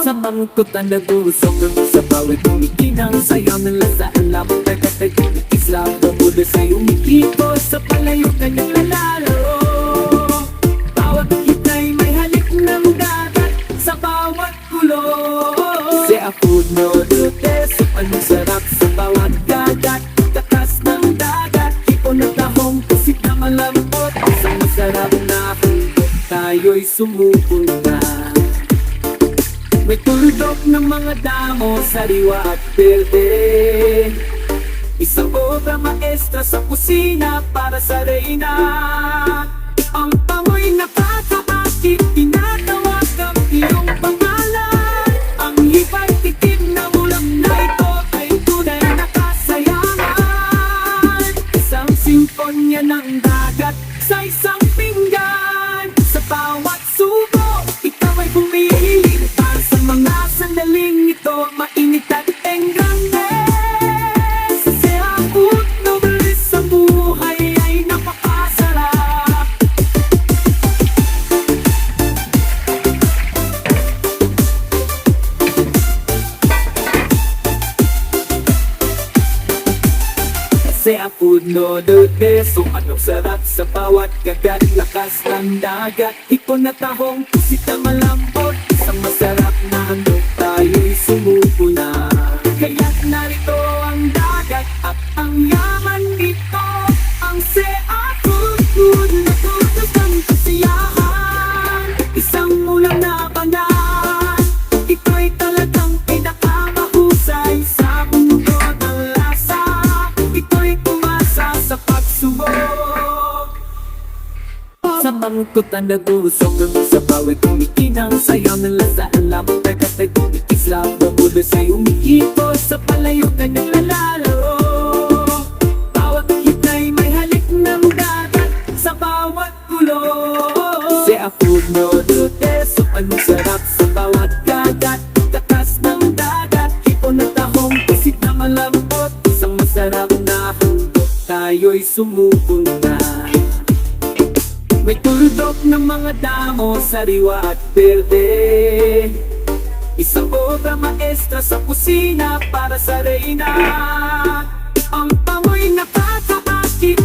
Sa mangkot ang nagusok sa bawat umikinang sayaw ng lasa ang labot na katagigis lang Pabulo sa'y umikipo sa palayo kanyang lalaro Bawat kita'y may halik ng dagat sa bawat kulo Si Apuno Dute, anong sarap sa bawat dagat Takas ng dagat, ipon at tahong pusit na malambot Isang masarap na hundok, tayo'y sumupol na May tuldok ng mga damo, sariwa at berde Isang obra maestra sa kusina para sa reyna Ang pangoy nakakaakit, tinatawag ang iyong pangalan Ang hibay tikim na ulam na ito ay tunay na kasayangan Isang simponya ng dagat sa isang pinggan Sa bawat subo, ikaw ay humihiling Para sa mga sandaling ito, mainit at engrande Sa seaput, nobles sa buhay ay napakasarap Seafood no noodles, so anong sarap sa bawat kagat Lakas ng dagat, hipon na tahong pusit na malambot Isang masarap na handog, tayo'y sumuko na Kaya't narito ang dagat at ang yaman nito Ang seafood food na tutos ng kasiyahan Isang ulam na banal, ito'y talagang pinakamahusay sa mundo ng lasa Ito'y tumasa sa pagsubok Sa mangkot ang nagusok sa bawat umikinang sayaw ng lasa ang lamang Pagkatay tumikis lang Pabulo sa'y umikipo sa palayo kanyang lalaro Bawat kita'y may halik ng dagat sa bawat gulo Si Apuno Dute, so anong sarap sa bawat dagat Takas ng dagat, hipon at tahong pusit na malambot Isang masarap na handog, tayo'y sumupol na May tuldok ng mga damo, sariwa at berde Isang obra maestra sa kusina para sa reyna Ang pangoy nakakaakit,